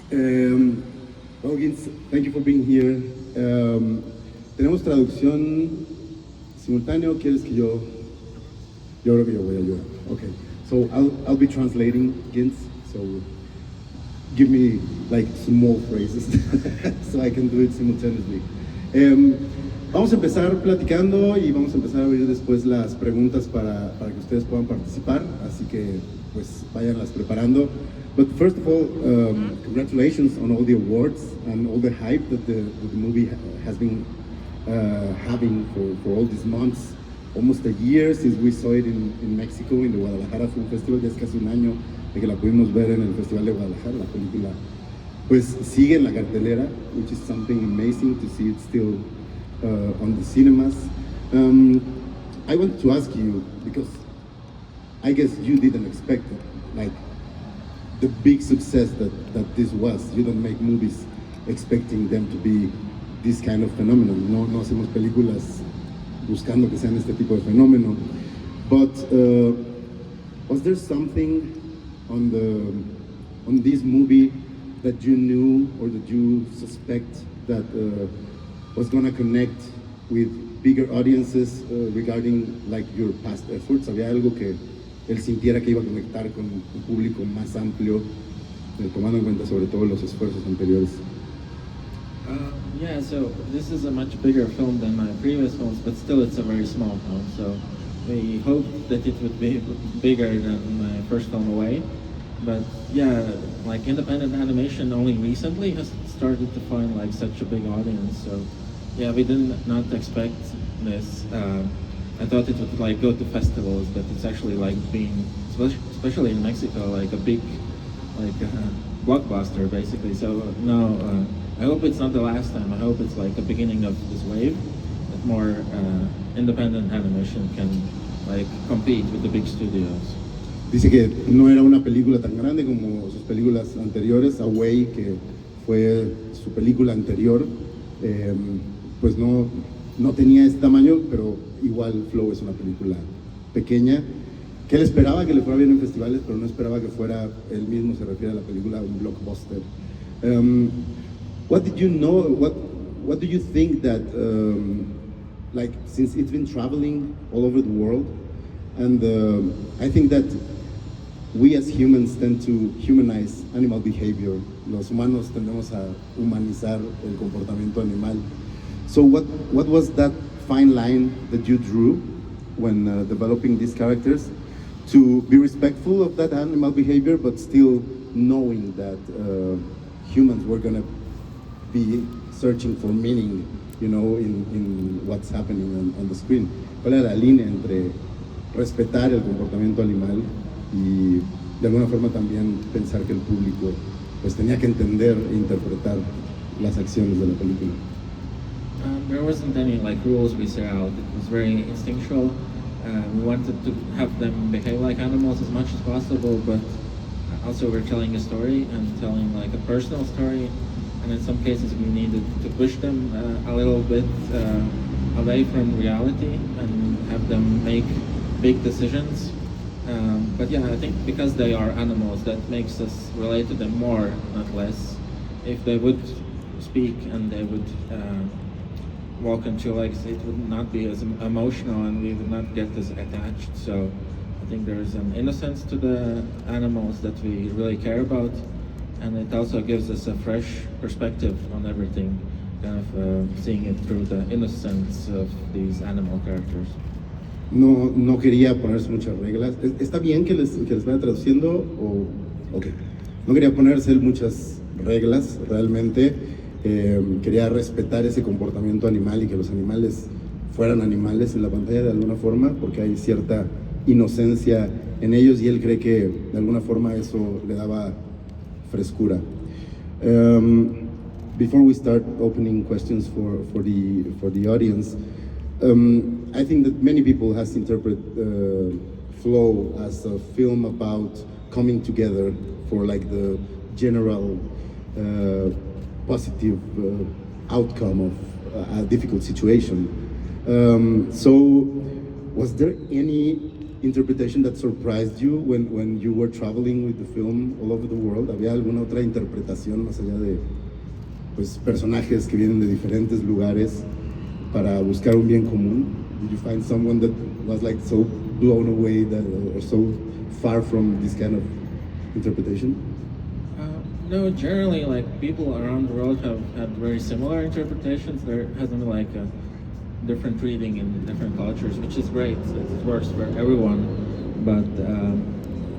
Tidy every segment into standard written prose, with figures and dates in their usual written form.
Well, Gints, thank you for being here. Tenemos traducción simultánea. ¿Quieres que yo? Yo creo que yo voy a ayudar. Okay. So I'll be translating, Gints. So give me like small phrases so I can do it simultaneously. Vamos a empezar platicando y vamos a empezar a abrir después las preguntas para que ustedes puedan participar. Así que pues váyanlas preparando. But first of all, congratulations on all the awards and all the hype that the movie has been having for all these months. Almost a year since we saw it in Mexico, in the Guadalajara Film Festival. Ya es casi un año de que la pudimos ver en el Festival de Guadalajara. La película pues sigue en la cartelera, which is something amazing to see it still on the cinemas. I want to ask you, because I guess you didn't expect it, like the big success that this was. You don't make movies expecting them to be this kind of phenomenon. No hacemos películas buscando que sean este tipo de fenómeno. But was there something on this movie that you knew or that you suspect that was gonna connect with bigger audiences regarding like your past efforts? ¿Había algo que él sintiera que iba a conectar con un público más amplio, tomando en cuenta sobre todo los esfuerzos anteriores? Yeah, so this is a much bigger film than my previous films, but still it's a very small film. So we hoped that it would be bigger than my first film Away. But yeah, like independent animation only recently has started to find like such a big audience. So yeah, we did not expect this. I thought it would like go to festivals, but it's actually like being, especially in Mexico, like a big, like blockbuster basically. So no, I hope it's not the last time. I hope it's like the beginning of this wave, that more independent animation can like compete with the big studios. Dice que no era una película tan grande como sus películas anteriores. Away, que fue su película anterior, pues no tenía ese tamaño, pero igual Flow es una película pequeña, que él esperaba que le fuera bien en festivales, pero no esperaba que fuera, él mismo se refiere a la película, un blockbuster. What did you know, what do you think that, like, since it's been traveling all over the world, and I think that we as humans tend to humanize animal behavior. Los humanos tendemos a humanizar el comportamiento animal. So what was that fine line that you drew when developing these characters to be respectful of that animal behavior, but still knowing that humans were gonna be searching for meaning, you know, in what's happening on the screen? ¿Cuál era la línea entre respetar el comportamiento animal y de alguna forma también pensar que el público pues tenía que entender e interpretar las acciones de la película? There wasn't any like rules we set out. It was very instinctual. We wanted to have them behave like animals as much as possible, but also we're telling a story and telling like a personal story, and in some cases we needed to push them a little bit away from reality and have them make big decisions. But yeah, I think because they are animals, that makes us relate to them more, not less. If they would speak and they would walk on two legs, it would not be as emotional and we would not get as attached. So I think there's an innocence to the animals that we really care about, and it also gives us a fresh perspective on everything, kind of seeing it through the innocence of these animal characters. No quería ponerse muchas reglas. ¿Está bien que les vaya traduciendo? Okay. No quería ponerse muchas reglas, realmente. Quería respetar ese comportamiento animal y que los animales fueran animales en la pantalla de alguna forma, porque hay cierta inocencia en ellos y él cree que de alguna forma eso le daba frescura. Before we start opening questions for the audience, I think that many people has interpreted Flow as a film about coming together for like the general positive outcome of a difficult situation. So was there any interpretation that surprised you when you were traveling with the film all over the world? ¿Había alguna otra interpretación más allá de pues, personajes que vienen de diferentes lugares para buscar un bien común? Did you find someone that was like so blown away that, or so far from this kind of interpretation? No, generally, like people around the world have had very similar interpretations. There hasn't been like a different reading in different cultures, which is great. It works for everyone. But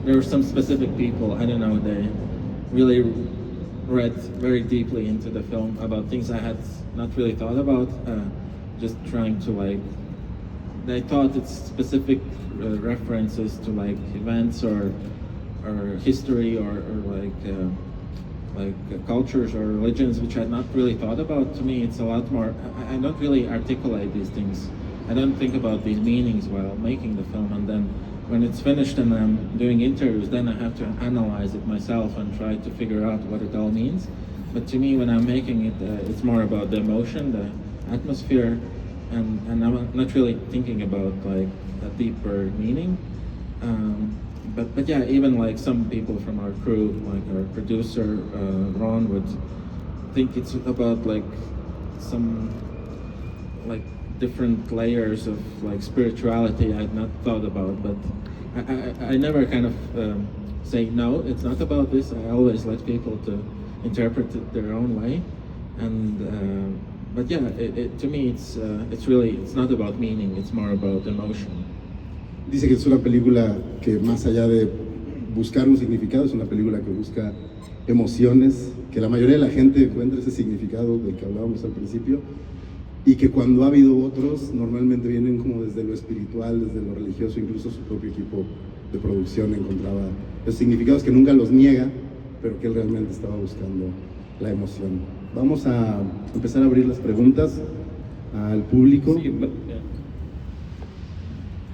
there were some specific people, I don't know, they really read very deeply into the film about things I had not really thought about. Just trying to like, they thought it's specific references to like events or history or cultures or religions which I had not really thought about. To me, it's a lot more, I don't really articulate these things. I don't think about these meanings while making the film, and then when it's finished and I'm doing interviews, then I have to analyze it myself and try to figure out what it all means. But to me, when I'm making it, it's more about the emotion, the atmosphere, and I'm not really thinking about like a deeper meaning. But yeah, even like some people from our crew, like our producer Ron, would think it's about like some like different layers of like spirituality I had not thought about. But I never kind of say no, it's not about this. I always let people to interpret it their own way. And but yeah, to me it's really, it's not about meaning. It's more about emotion. Dice que es una película que más allá de buscar un significado, es una película que busca emociones, que la mayoría de la gente encuentra ese significado del que hablábamos al principio, y que cuando ha habido otros, normalmente vienen como desde lo espiritual, desde lo religioso, incluso su propio equipo de producción encontraba los significados que nunca los niega, pero que él realmente estaba buscando la emoción. Vamos a empezar a abrir las preguntas al público. Sí,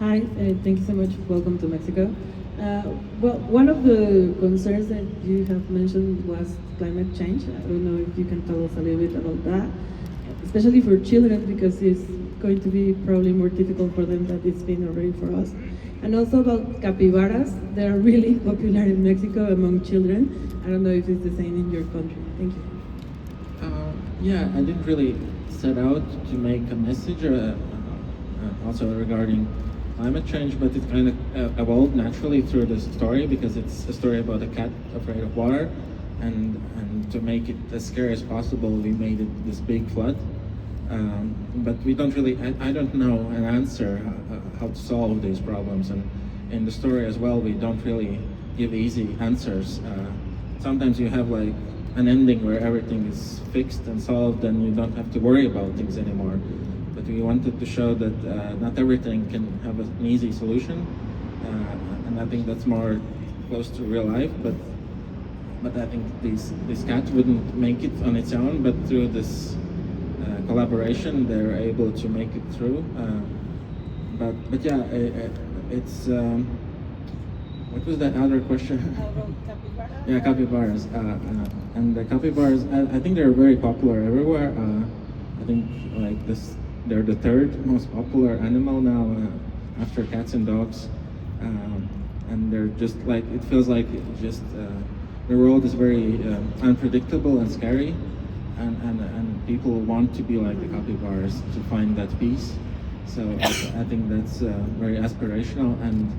Hi, thank you so much. Welcome to Mexico. Well, one of the concerns that you have mentioned was climate change. I don't know if you can tell us a little bit about that, especially for children, because it's going to be probably more difficult for them than it's been already for us. And also about capybaras. They're really popular in Mexico among children. I don't know if it's the same in your country. Thank you. Yeah, I didn't really set out to make a message also regarding climate change, but it kind of evolved naturally through the story, because it's a story about a cat afraid of water, and to make it as scary as possible, we made it this big flood. But we don't really, I don't know an answer how to solve these problems, and in the story as well, we don't really give easy answers. Sometimes you have like an ending where everything is fixed and solved and you don't have to worry about things anymore. But we wanted to show that not everything can have an easy solution, and I think that's more close to real life. But I think this cat wouldn't make it on its own, but through this collaboration, they're able to make it through. But yeah, it's what was that other question? Yeah, capybaras. And the capybaras, I think they're very popular everywhere. I think like this. They're the third most popular animal now after cats and dogs, and they're just like, it feels like the world is very unpredictable and scary, and people want to be like the capybaras to find that peace. So I think that's very aspirational, and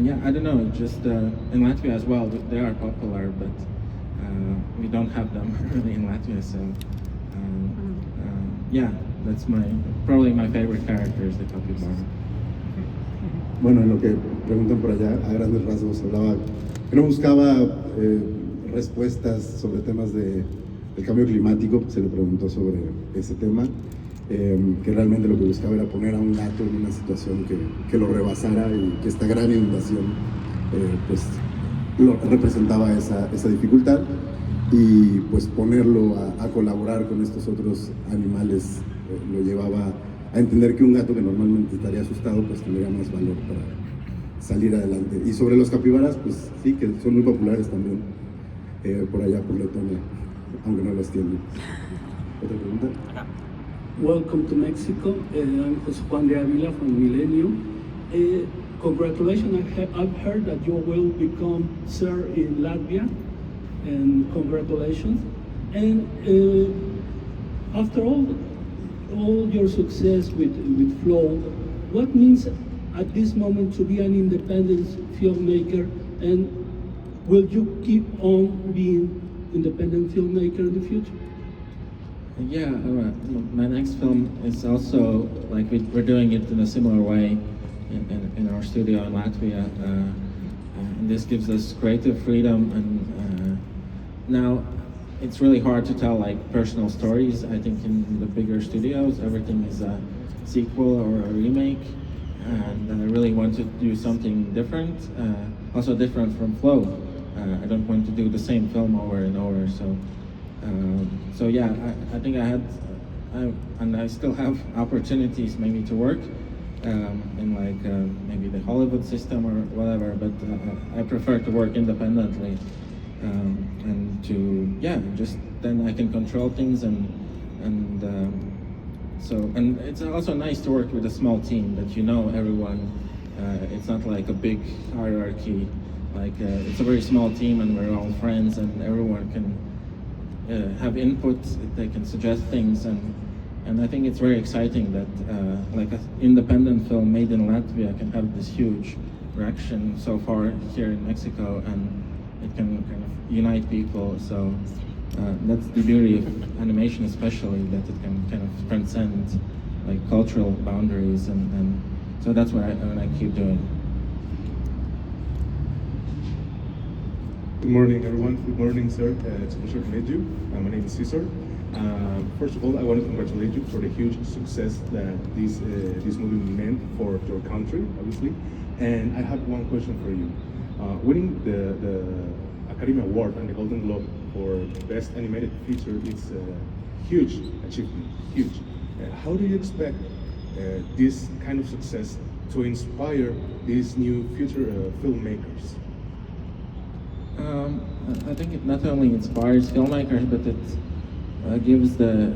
yeah, I don't know, just in Latvia as well, they are popular, but we don't have them really in Latvia, so. Yeah, that's probably my favorite character is the capybara. Bueno, en lo que preguntan por allá, a grandes rasgos, hablaba que no buscaba respuestas sobre temas del cambio climático, se le preguntó sobre ese tema, que realmente lo que buscaba era poner a un gato en una situación que lo rebasara, y que esta gran inundación pues representaba esa dificultad. Y pues ponerlo a colaborar con estos otros animales lo llevaba a entender que un gato que normalmente estaría asustado pues tendría más valor para salir adelante. Y sobre los capibaras, pues sí, que son muy populares también por allá por Letonia, aunque no los tienen. ¿Otra pregunta? Welcome to Mexico. I'm José Juan de Ávila from Millennium. Congratulations, I've heard that you will become sir in Latvia, and congratulations. And after all your success with Flow, what means at this moment to be an independent filmmaker, and will you keep on being independent filmmaker in the future? Yeah, my next film is also like we're doing it in a similar way in our studio in Latvia. And this gives us creative freedom, and now it's really hard to tell like personal stories. I think in the bigger studios, everything is a sequel or a remake, and I really want to do something different, also different from Flow. I don't want to do the same film over and over. So yeah, I think I still have opportunities maybe to work in like maybe the Hollywood system or whatever, but I prefer to work independently, and to just then I can control things, and it's also nice to work with a small team that you know everyone. It's not like a big hierarchy. Like it's a very small team, and we're all friends, and everyone can have input. They can suggest things, and I think it's very exciting that like an independent film made in Latvia can have this huge reaction so far here in Mexico, and it can kind of unite people. So that's the beauty of animation, especially, that it can kind of transcend like cultural boundaries, and so that's what I keep doing. Good morning, everyone. Good morning, sir. It's a pleasure to meet you. My name is Cesar. First of all, I want to congratulate you for the huge success that this movie meant for your country, obviously. And I have one question for you. Winning the Academy Award and the Golden Globe for Best Animated Feature is a huge achievement, huge. How do you expect this kind of success to inspire these new future filmmakers? I think it not only inspires filmmakers, but it gives the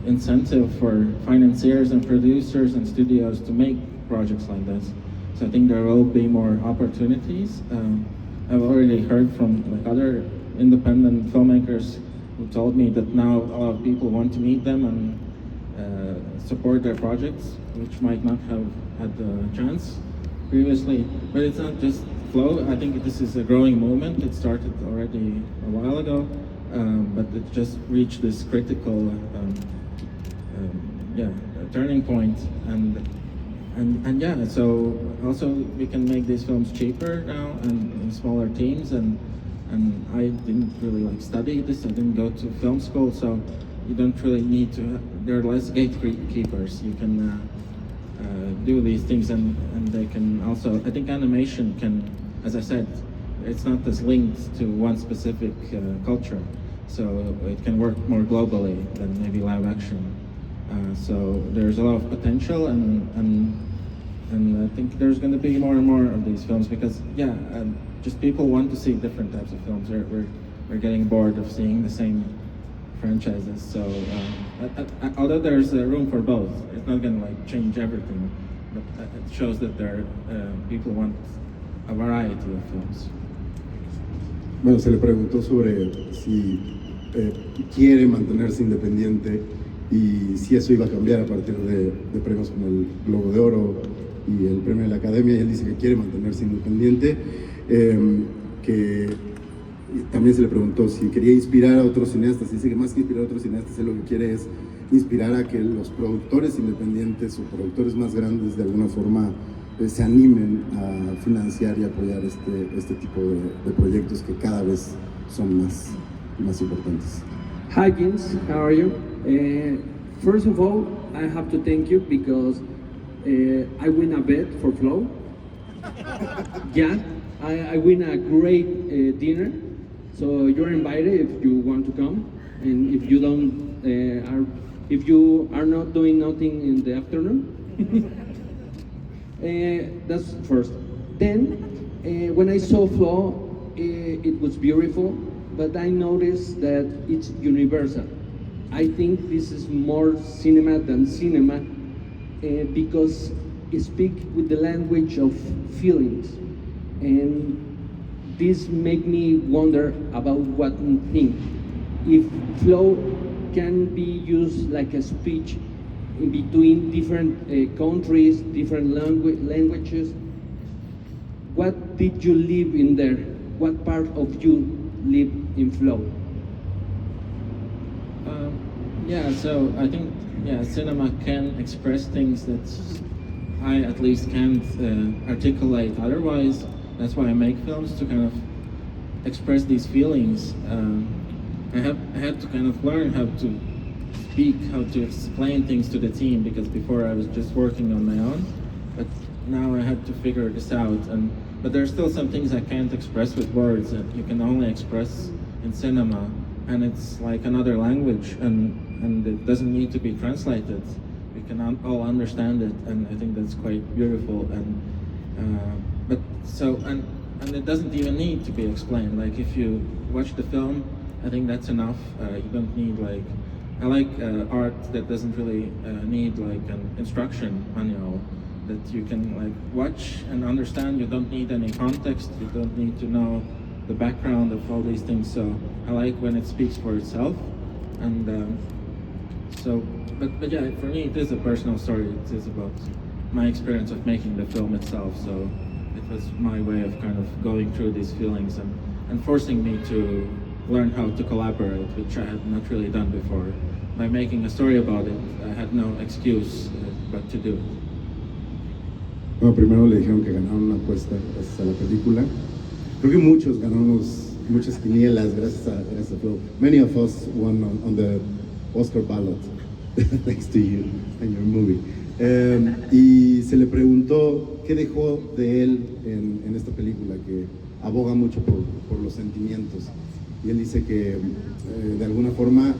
incentive for financiers and producers and studios to make projects like this. So I think there will be more opportunities. I've already heard from like other independent filmmakers who told me that now a lot of people want to meet them and support their projects, which might not have had the chance previously. But it's not just Flow. I think this is a growing movement. It started already a while ago, but it just reached this critical turning point, and yeah, so also we can make these films cheaper now and in smaller teams, and I didn't really like study this. I didn't go to film school, so you don't really need to. There are less gatekeepers. You can do these things, and they can also. I think animation can, as I said, it's not as linked to one specific culture, so it can work more globally than maybe live action. So there's a lot of potential, and I think there's going to be more and more of these films because just people want to see different types of films. We're getting bored of seeing the same franchises. So although there's room for both, it's not going to like change everything, but it shows that people want a variety of films. Bueno, se le preguntó sobre si quiere mantenerse independiente y si eso iba a cambiar a partir de premios como el Globo de Oro y el premio de la Academia, y él dice que quiere mantenerse independiente, que también se le preguntó si quería inspirar a otros cineastas, y dice que más que inspirar a otros cineastas, él lo que quiere es inspirar a que los productores independientes o productores más grandes de alguna forma se animen a financiar y apoyar este tipo de proyectos que cada vez son más importantes. Hi Gints, how are you? First of all, I have to thank you because I win a bet for Flow. Yeah, I win a great dinner, so you're invited if you want to come, and if you don't, if you are not doing nothing in the afternoon. That's first. Then, when I saw Flow, it was beautiful, but I noticed that it's universal. I think this is more cinema than cinema because speak with the language of feelings, and this make me wonder about one thing: if flow can be used like a speech in between different countries, different languages. What did you live in there? What part of you live in flow? Yeah, so I think cinema can express things that I at least can't articulate otherwise. That's why I make films, to kind of express these feelings. I had to kind of learn how to speak, how to explain things to the team, because before I was just working on my own, but now I had to figure this out. But there are still some things I can't express with words that you can only express in cinema, and it's like another language, and it doesn't need to be translated. We can all understand it, and I think that's quite beautiful. And it doesn't even need to be explained. Like, if you watch the film, I think that's enough. You don't need, like, I like art that doesn't really need like an instruction manual, that you can like watch and understand. You don't need any context. You don't need to know the background of all these things. So I like when it speaks for itself. And but yeah, for me it is a personal story. It is about my experience of making the film itself. So it was my way of kind of going through these feelings and forcing me to learn how to collaborate, which I had not really done before. By making a story about it, I had no excuse but to do it. Bueno, primero le dijeron que ganaron una apuesta gracias a la película. Creo que muchos ganamos muchas quinielas gracias a Flow. Many of us won on the Oscar ballot, thanks to you and your movie. Y se le preguntó qué dejó de él en esta película, que aboga mucho por los sentimientos. Y él dice que de alguna forma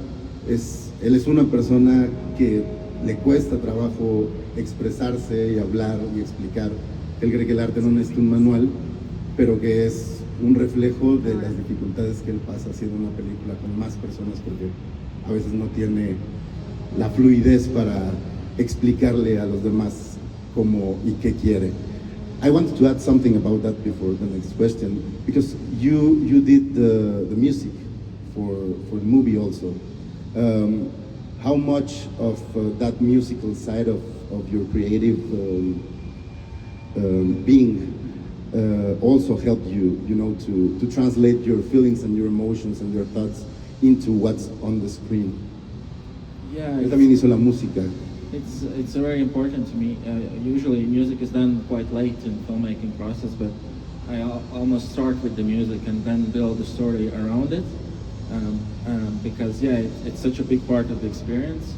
él es una persona que le cuesta trabajo expresarse y hablar y explicar. Él cree que el arte no necesita un manual, pero que es un reflejo de las dificultades que él pasa haciendo una película con más personas, porque a veces no tiene la fluidez para explicarle a los demás cómo y qué quiere. I wanted to add something about that before the next question, because you did the music for the movie also. How much of that musical side of your creative being also helped you, to translate your feelings and your emotions and your thoughts into what's on the screen? Yeah, Él también hizo la música. It's very important to me. Usually music is done quite late in the filmmaking process, but I almost start with the music and then build the story around it. Because it's such a big part of the experience.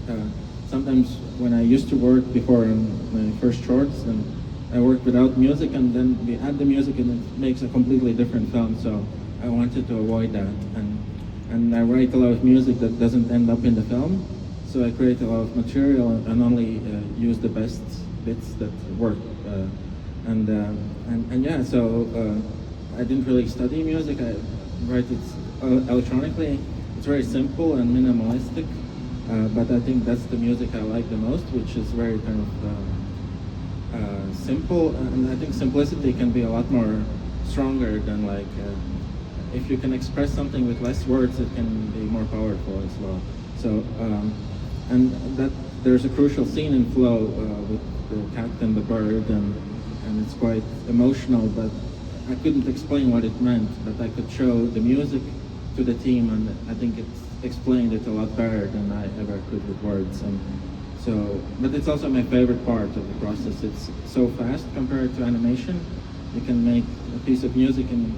Sometimes when I used to work before on my first shorts, then I worked without music, and then we add the music and it makes a completely different film. So I wanted to avoid that, and I write a lot of music that doesn't end up in the film. So I create a lot of material and only use the best bits that work. So I didn't really study music. I write it electronically. It's very simple and minimalistic, but I think that's the music I like the most, which is very kind of simple, and I think simplicity can be a lot more stronger than like, if you can express something with less words, it can be more powerful as well. So, and that there's a crucial scene in Flow with the cat and the bird, and it's quite emotional, but I couldn't explain what it meant, but I could show the music to the team, and I think it explained it a lot better than I ever could with words. And so, but it's also my favorite part of the process. It's so fast compared to animation. You can make a piece of music in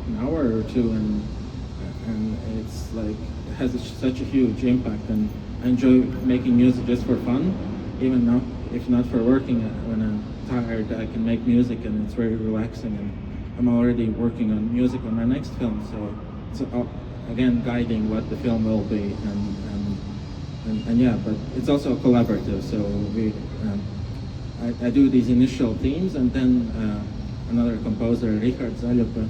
an hour or two, and it's like, it has such a huge impact. And I enjoy making music just for fun, even now, if not for working. When I'm tired, I can make music, and it's very relaxing. And I'm already working on music on my next film, so it's again guiding what the film will be, and yeah, but it's also collaborative. So I do these initial themes, and then another composer, Gints Zilbalodis,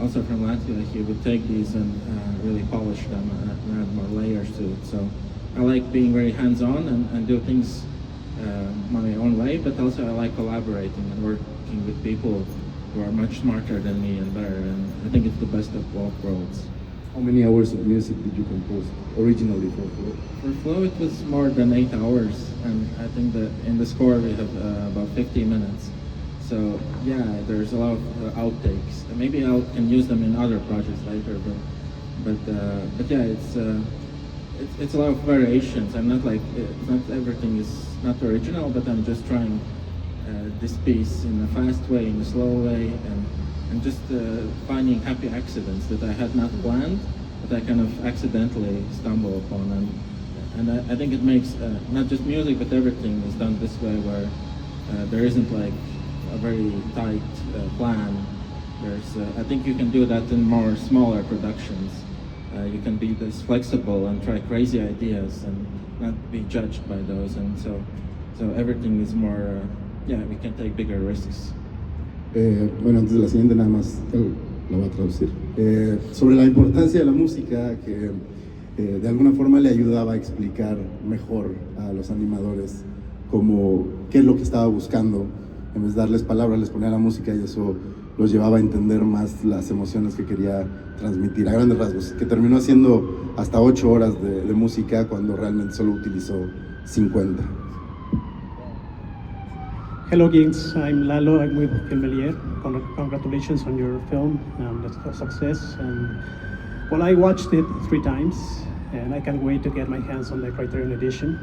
also from Latvia, he would take these and really polish them and add more layers to it. So I like being very hands-on and do things my own way, but also I like collaborating and working with people who are much smarter than me and better, and I think it's the best of both worlds. How many hours of music did you compose originally for Flow? For Flow, it was more than 8 hours, and I think that in the score we have about 50 minutes. So yeah, there's a lot of outtakes. Maybe I can use them in other projects later, but yeah, it's a lot of variations. I'm not like not everything is not original, but I'm just trying this piece in a fast way, in a slow way, and just finding happy accidents that I had not planned, but I kind of accidentally stumble upon, and I think it makes not just music, but everything is done this way, where there isn't like a very tight plan. I think you can do that in more smaller productions. You can be this flexible and try crazy ideas and not be judged by those, and so everything is more. Yeah, we can take bigger risks. Bueno, antes de la siguiente nada más la voy a traducir. Sobre la importancia de la música, que de alguna forma le ayudaba a explicar mejor a los animadores como qué es lo que estaba buscando. En vez de darles palabras, les ponía la música y eso los llevaba a entender más las emociones que quería transmitir a grandes rasgos, que terminó haciendo hasta 8 horas de música cuando realmente solo utilizó 50. Hello, Gints. I'm Lalo. I'm with Filmmakers. Congratulations on your film. That's a success. And well, I watched it 3 times, and I can't wait to get my hands on the Criterion edition.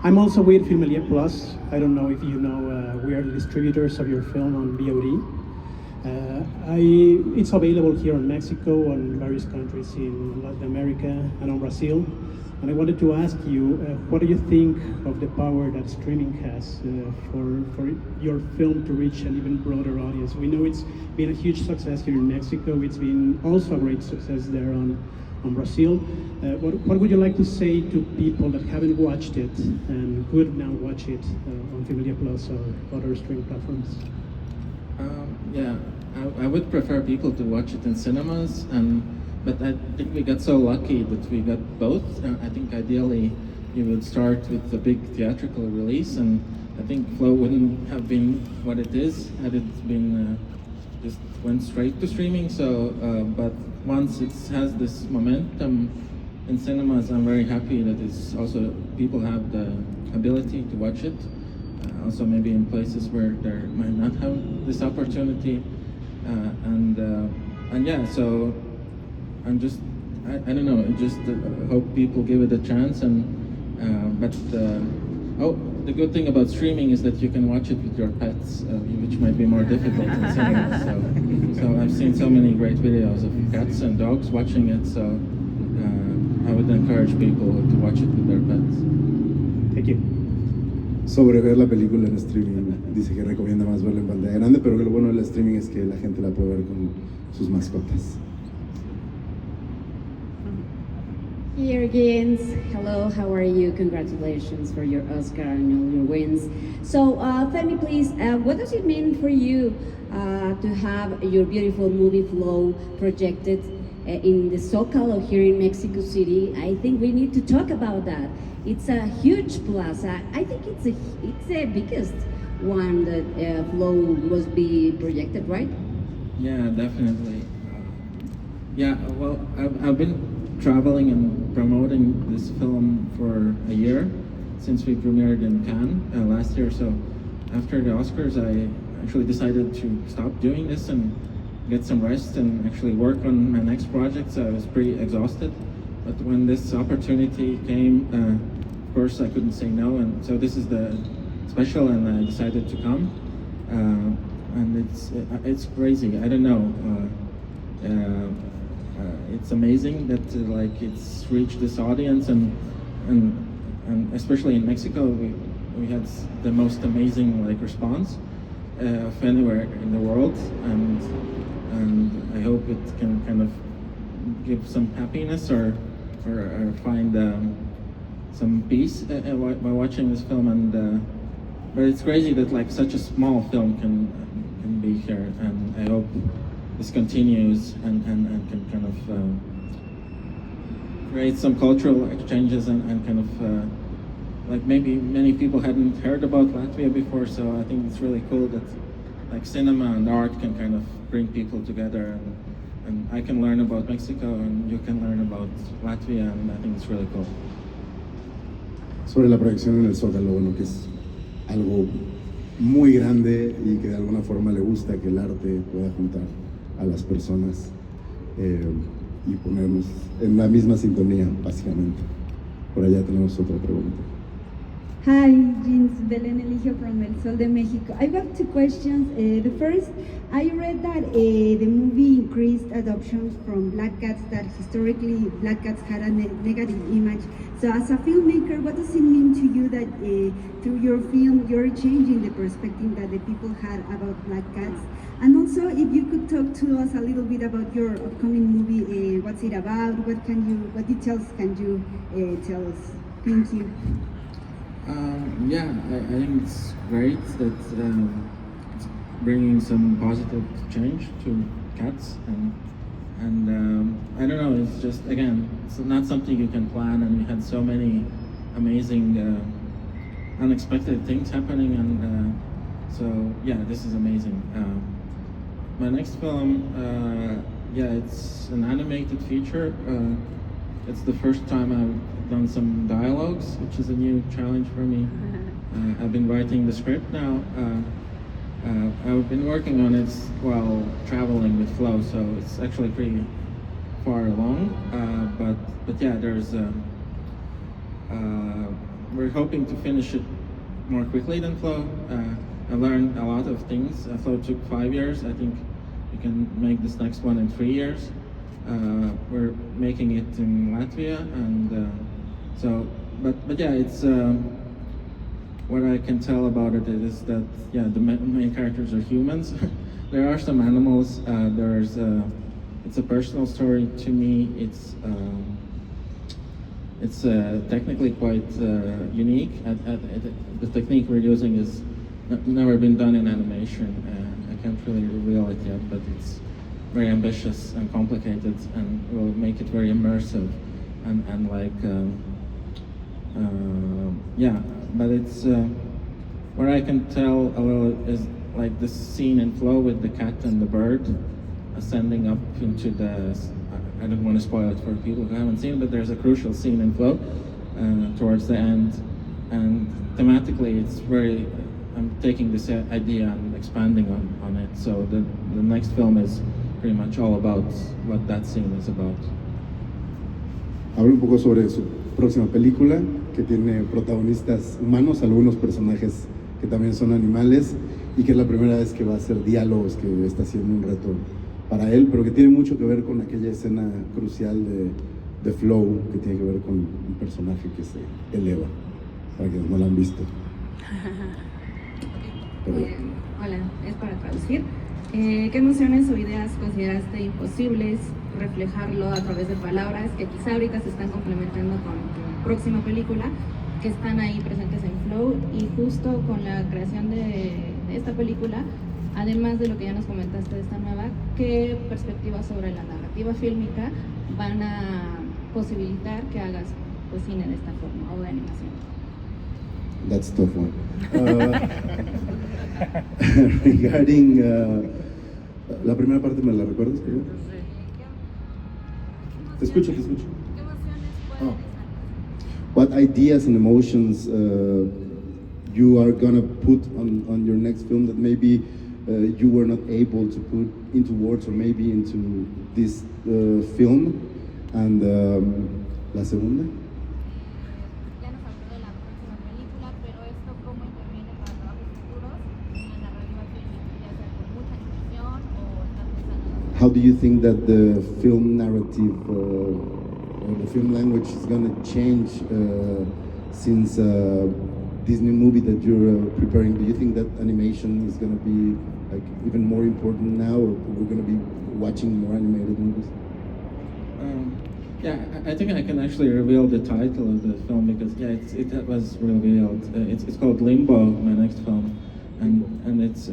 I'm also with Filmmakers Plus. I don't know if you know, we are the distributors of your film on VOD. It's available here in Mexico and various countries in Latin America and on Brazil. And I wanted to ask you, what do you think of the power that streaming has for your film to reach an even broader audience? We know it's been a huge success here in Mexico. It's been also a great success there on Brazil. What would you like to say to people that haven't watched it and could now watch it on Filmmakers Plus or other streaming platforms? Yeah, I would prefer people to watch it in cinemas, but I think we got so lucky that we got both. I think ideally you would start with the big theatrical release, and I think Flow wouldn't have been what it is had it been just went straight to streaming. So, but once it has this momentum in cinemas, I'm very happy that it's also people have the ability to watch it. Also, maybe in places where there might not have this opportunity, and yeah, so. I don't know. I just hope people give it a chance. But the good thing about streaming is that you can watch it with your pets, which might be more difficult in cinema. So I've seen so many great videos of cats and dogs watching it. So I would encourage people to watch it with their pets. Thank you. Sobre ver la película en streaming, dice que recomienda más verla en pantalla grande, pero que lo bueno del streaming es que la gente la puede ver con sus mascotas. Here, Gints. Hello, how are you? Congratulations for your Oscar and all your wins. So, tell me please, what does it mean for you to have your beautiful movie Flow projected in the Zócalo here in Mexico City? I think we need to talk about that. It's a huge plaza. I think it's the biggest one that Flow must be projected, right? Yeah, definitely. Yeah, well, I've been traveling and promoting this film for a year since we premiered in Cannes last year. So after the Oscars, I actually decided to stop doing this and get some rest and actually work on my next project. So I was pretty exhausted. But when this opportunity came, of course I couldn't say no. And so this is the special, and I decided to come. And it's crazy. I don't know. It's amazing that like it's reached this audience, and especially in Mexico, we had the most amazing like response of anywhere in the world, and I hope it can kind of give some happiness or find some peace by watching this film. And but it's crazy that like such a small film can be here, and I hope this continues and can kind of create some cultural exchanges and kind of like maybe many people hadn't heard about Latvia before, so I think it's really cool that like cinema and art can kind of bring people together, and I can learn about Mexico and you can learn about Latvia, and I think it's really cool. Sobre la proyección en el Zócalo, bueno, que es algo muy grande y que de alguna forma le gusta que el arte pueda juntar a las personas y ponernos en la misma sintonía, básicamente. Por allá tenemos otra pregunta. Hi, Gints Zilbalodis from El Sol de Mexico. I have two questions. The first, I read that the movie increased adoptions from black cats, that historically black cats had a negative image. So as a filmmaker, what does it mean to you that through your film you're changing the perspective that the people had about black cats? And also, if you could talk to us a little bit about your upcoming movie, what's it about? What details can you tell us? Thank you. Yeah, I think it's great that it's bringing some positive change to cats, and I don't know, it's just, again, it's not something you can plan, and we had so many amazing unexpected things happening, and so yeah, this is amazing. My next film, yeah, it's an animated feature. It's the first time I've done some dialogues, which is a new challenge for me. I've been writing the script now. I've been working on it while traveling with Flow, so it's actually pretty far along. But yeah, we're hoping to finish it more quickly than Flow. I learned a lot of things. Flow took 5 years. I think we can make this next one in 3 years. We're making it in Latvia, and but yeah, it's what I can tell about it is that yeah, the main characters are humans. There are some animals. It's a personal story to me. It's technically quite unique. The technique we're using is never been done in animation. I can't really reveal it yet, but it's very ambitious and complicated, and will make it very immersive and like yeah. But it's what I can tell a little is like this scene in Flow with the cat and the bird ascending up into the. I don't want to spoil it for people who haven't seen it, but there's a crucial scene in Flow towards the end, and thematically it's very. I'm taking this idea and expanding on it. So the next film is pretty much all about what that scene is about. Habla un poco sobre su próxima película, que tiene protagonistas humanos, algunos personajes que también son animales, y que es la primera vez que va a hacer diálogos, que está siendo un reto para él, pero que tiene mucho que ver con aquella escena crucial de Flow, que tiene que ver con un personaje que se eleva, para quienes no lo han visto. Hola, es para traducir. ¿Qué emociones o ideas consideraste imposibles reflejarlo a través de palabras que quizá ahorita se están complementando con tu próxima película, que están ahí presentes en Flow? Y justo con la creación de esta película, además de lo que ya nos comentaste de esta nueva, ¿qué perspectivas sobre la narrativa fílmica van a posibilitar que hagas pues, cine de esta forma o de animación? That's a tough one. Regarding la primera parte, ¿me la recuerdas? Te escucho. Oh. What ideas and emotions you are gonna put on your next film that maybe you were not able to put into words or maybe into this film? And la segunda? How do you think that the film narrative or the film language is going to change since this new movie that you're preparing? Do you think that animation is going to be like even more important now, or we're going to be watching more animated movies? Yeah, I think I can actually reveal the title of the film because yeah, it was revealed. It's called Limbo, my next film, and it's.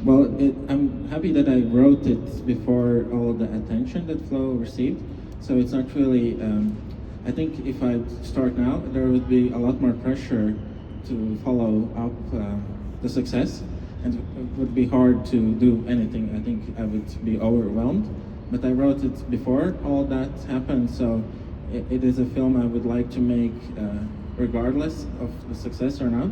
Well, I'm happy that I wrote it before all the attention that Flow received. So it's not really I think if I start now, there would be a lot more pressure to follow up the success, and it would be hard to do anything. I think I would be overwhelmed. But I wrote it before all that happened, so it is a film I would like to make regardless of the success or not.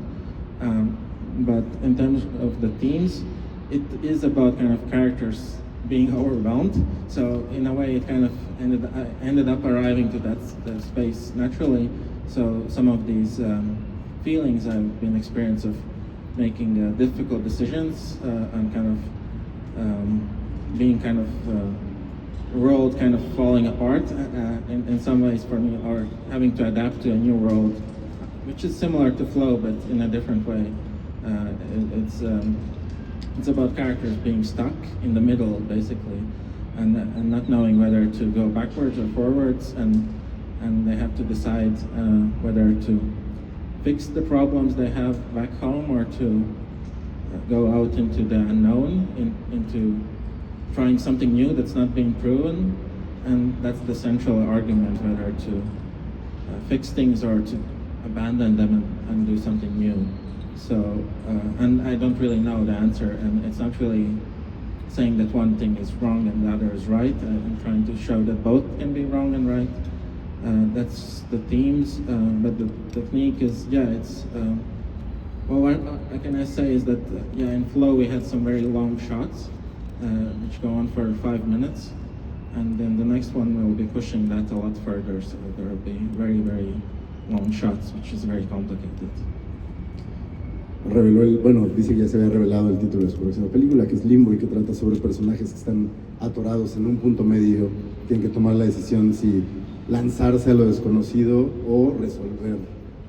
But in terms of the themes, it is about kind of characters being overwhelmed. So in a way, it kind of ended up arriving to that space naturally. So some of these feelings I've been experiencing of making difficult decisions and kind of being kind of world kind of falling apart in some ways for me, or having to adapt to a new world, which is similar to Flow but in a different way. It's about characters being stuck in the middle, basically, and not knowing whether to go backwards or forwards, and they have to decide whether to fix the problems they have back home or to go out into the unknown, into trying something new that's not being proven. And that's the central argument, whether to fix things or to abandon them and do something new. So, and I don't really know the answer, and it's not really saying that one thing is wrong and the other is right. I'm trying to show that both can be wrong and right. That's the themes, but the technique is, it's, well, what can I say is that, in Flow we had some very long shots, which go on for 5 minutes, and then the next one we'll be pushing that a lot further, so there will be very, very long shots, which is very complicated. Dice que ya se había revelado el título de su próxima película, que es Limbo, y que trata sobre personajes que están atorados en un punto medio, tienen que tomar la decisión si lanzarse a lo desconocido o resolver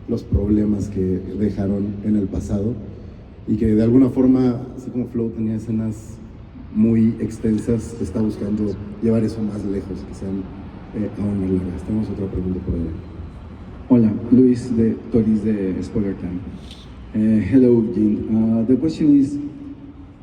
los problemas que dejaron en el pasado, y que de alguna forma, así como Flow tenía escenas muy extensas, está buscando llevar eso más lejos, que sean aún más largas. Tenemos otra pregunta por allá. Hola, Luis de Toris de Spoiler Time. Hello, Jean. The question is,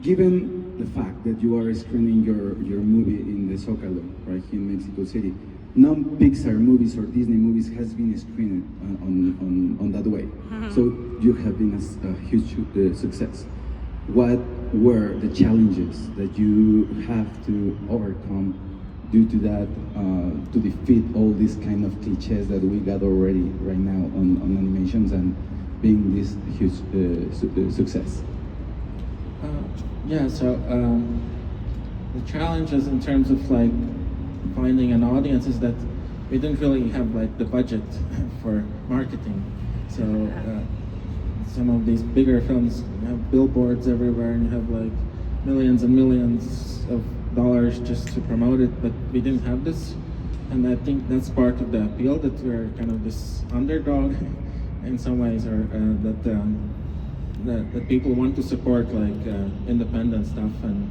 given the fact that you are screening your movie in the Zócalo, right here in Mexico City, non-Pixar movies or Disney movies has been screened on that way. So you have been a huge success. What were the challenges that you have to overcome due to that, to defeat all these kind of cliches that we got already right now on animations and being this huge success? The challenges in terms of like finding an audience is that we didn't really have like the budget for marketing. So some of these bigger films have billboards everywhere and you have like millions and millions of dollars just to promote it, but we didn't have this. And I think that's part of the appeal, that we're kind of this underdog in some ways, or that people want to support like independent stuff, and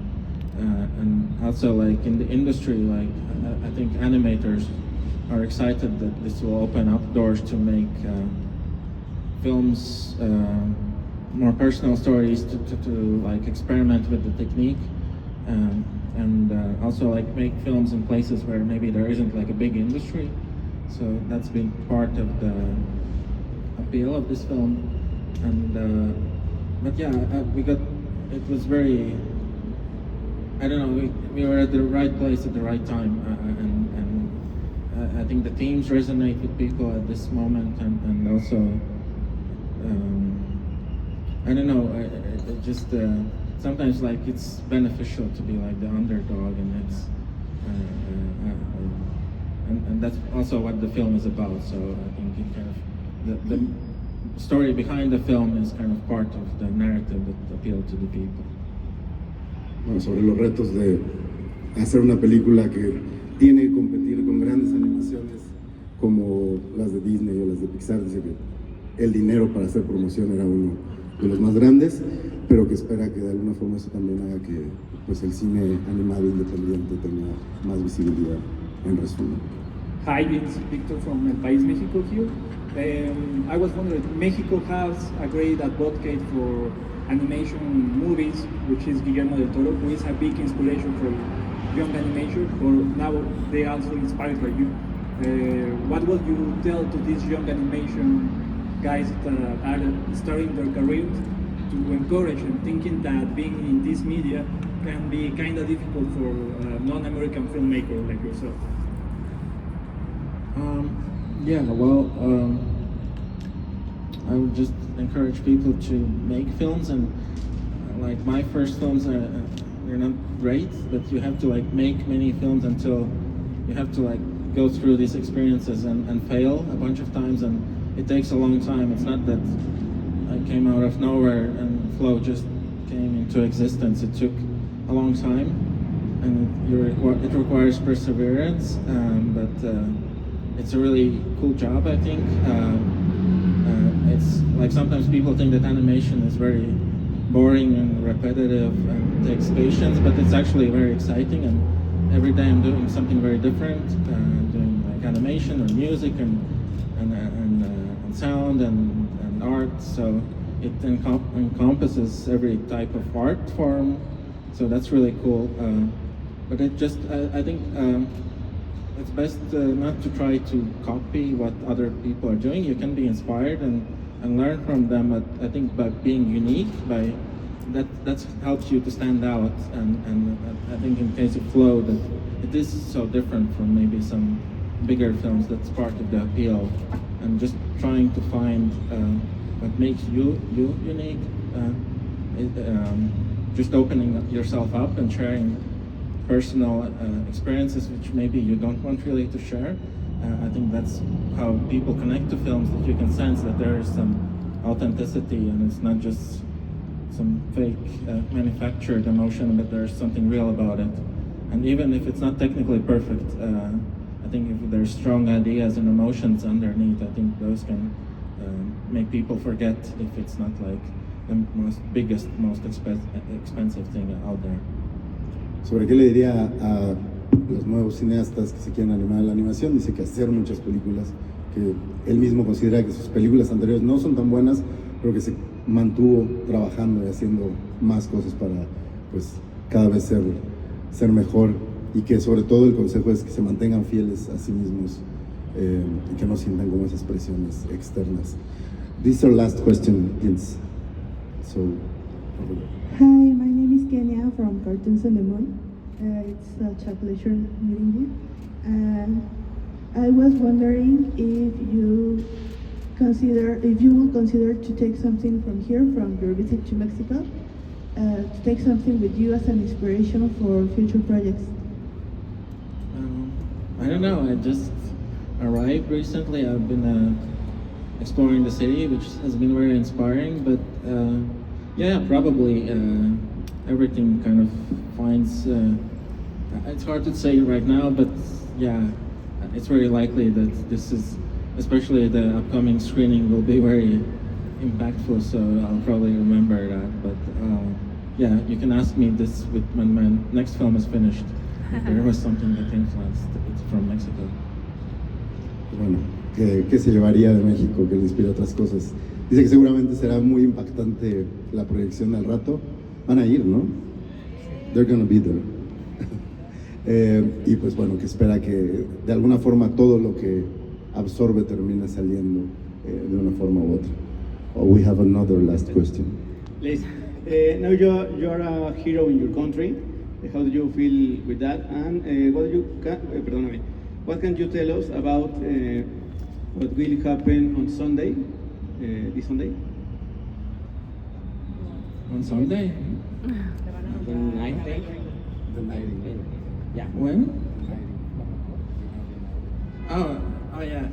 also like in the industry, like I think animators are excited that this will open up doors to make films, more personal stories, to like experiment with the technique, and also like make films in places where maybe there isn't like a big industry. So that's been part of the appeal of this film. And we got, it was very, I don't know, we were at the right place at the right time, and I think the themes resonate with people at this moment, and also I don't know, it just sometimes like it's beneficial to be like the underdog, and it's and that's also what the film is about. So I think it kind of the story behind the film is kind of part of the narrative that appealed to the people. Bueno, sobre los retos de hacer una película que tiene que competir con grandes animaciones como las de Disney o las de Pixar, dice que el dinero para hacer promoción era uno de los más grandes, pero que espera que de alguna forma eso también haga que pues el cine animado independiente tenga más visibilidad, en resumen. Hi, it's Victor from El País México here. I was wondering, Mexico has a great advocate for animation movies, which is Guillermo del Toro, who is a big inspiration for young animation, or now they also inspired by you. what would you tell to these young animation guys that are starting their careers to encourage and thinking that being in this media can be kind of difficult for a non-American filmmaker like yourself? I would just encourage people to make films, and like my first films are they're not great, but you have to like make many films until you have to like go through these experiences and fail a bunch of times, and it takes a long time. It's not that I came out of nowhere and Flow just came into existence. It took a long time, and it requires perseverance, but it's a really cool job, I think. It's like sometimes people think that animation is very boring and repetitive and takes patience, but it's actually very exciting, and every day I'm doing something very different, doing like animation or music and sound and art, so it encompasses every type of art form, so that's really cool. But it just, I think it's best not to try to copy what other people are doing. You can be inspired and learn from them, but I think by being unique, that helps you to stand out, and I think in case of Flow, that it is so different from maybe some bigger films. That's part of the appeal, and just trying to find what makes you unique, just opening yourself up and sharing personal experiences which maybe you don't want really to share. I think that's how people connect to films, that you can sense that there is some authenticity and it's not just some fake manufactured emotion, but there's something real about it. And even if it's not technically perfect, I think if there's strong ideas and emotions underneath, I think those can make people forget if it's not like the biggest, most expensive thing out there. ¿Sobre qué le diría a los nuevos cineastas que se quieren animar a la animación? Dice que hacer muchas películas, que él mismo considera que sus películas anteriores no son tan buenas, pero que se mantuvo trabajando y haciendo más cosas para pues cada vez ser mejor, y que sobre todo el consejo es que se mantengan fieles a sí mismos y que no sientan como esas presiones externas. This is our last question, Gints. So, hi, my name is Kenya from Cartoons on the Moon. It's such a pleasure meeting you. I was wondering if you will consider to take something from here, from your visit to Mexico, to take something with you as an inspiration for future projects. I don't know, I just arrived recently. I've been exploring the city, which has been very inspiring, but yeah, probably everything kind of finds, it's hard to say right now, but yeah, it's very likely that this is, especially the upcoming screening, will be very impactful, so I'll probably remember that. But yeah, you can ask me this when my next film is finished. There was something that influenced it from Mexico. Bueno, ¿qué se llevaría de México que le inspira otras cosas? Dice que seguramente será muy impactante la proyección al rato. Van a ir, ¿no? They're gonna be there. Y pues bueno, que espera que de alguna forma todo lo que absorbe termine saliendo de una forma u otra. We have another last question. Please. Now you're a hero in your country. How do you feel with that? And what can you tell us about what will happen on Sunday? This Sunday? On Sunday? The 9th? The 9th. Yeah. When? Oh yeah.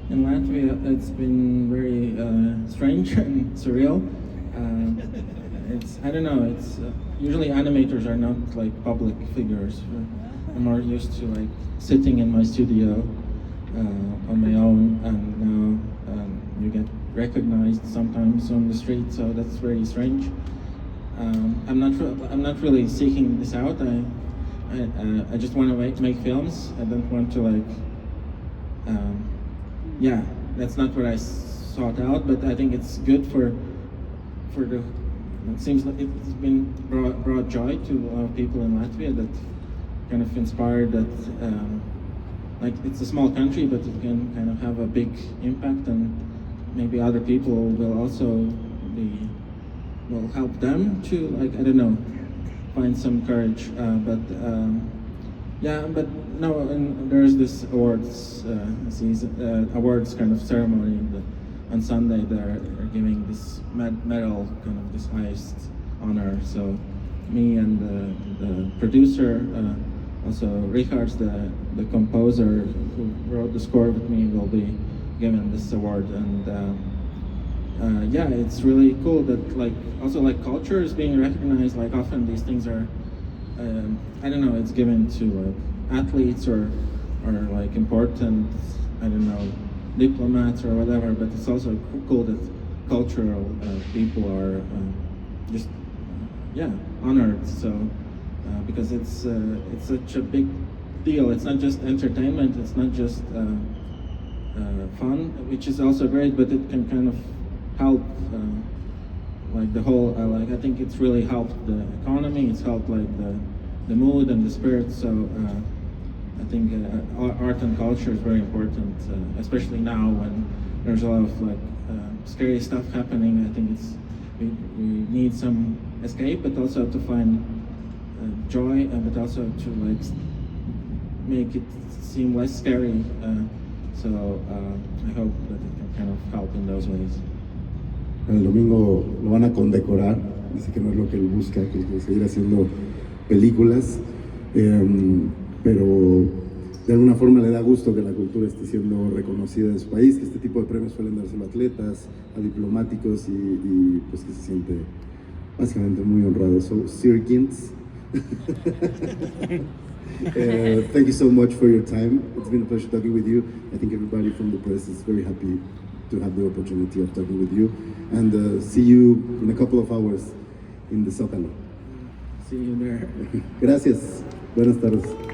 In Latvia, it's been very strange and surreal. I don't know. It's usually animators are not like public figures. I'm more used to like sitting in my studio on my own, and now you get recognized sometimes on the street, so that's very strange. I'm not really seeking this out. I just want to make films. I don't want to like. Yeah, that's not what I sought out, but I think it's good for the. It seems like it's been brought joy to a lot of people in Latvia, that kind of inspired that like it's a small country, but it can kind of have a big impact, and maybe other people will also will help them to, like, I don't know, find some courage. But no, and there's this awards awards kind of ceremony on Sunday. They're giving this medal, kind of this highest honor. So me and the producer, also Richards, the composer who wrote the score with me, will be given this award. And yeah, it's really cool that also culture is being recognized. Like often these things are, I don't know, it's given to athletes or like important, I don't know, diplomats or whatever. But it's also cool that cultural people are just honored. So because it's such a big deal. It's not just entertainment. It's not just fun, which is also great. But it can kind of help the whole. I think it's really helped the economy. It's helped the mood and the spirit. So I think art and culture is very important, especially now when there's a lot of scary stuff happening. I think we need some escape, but also to find joy, but also to make it seem less scary. So I hope that it can kind of help in those ways. El domingo lo van a condecorar, dice que no es lo que él busca, que es seguir haciendo películas, pero de alguna forma le da gusto que la cultura esté siendo reconocida en su país, que este tipo de premios suelen darse a atletas, a diplomáticos y pues que se siente básicamente muy honrado. So, Sir Gints, thank you so much for your time. It's been a pleasure talking with you. I think everybody from the press is very happy to have the opportunity of talking with you, and see you in a couple of hours in the Zócalo. See you there. Gracias. Buenas tardes.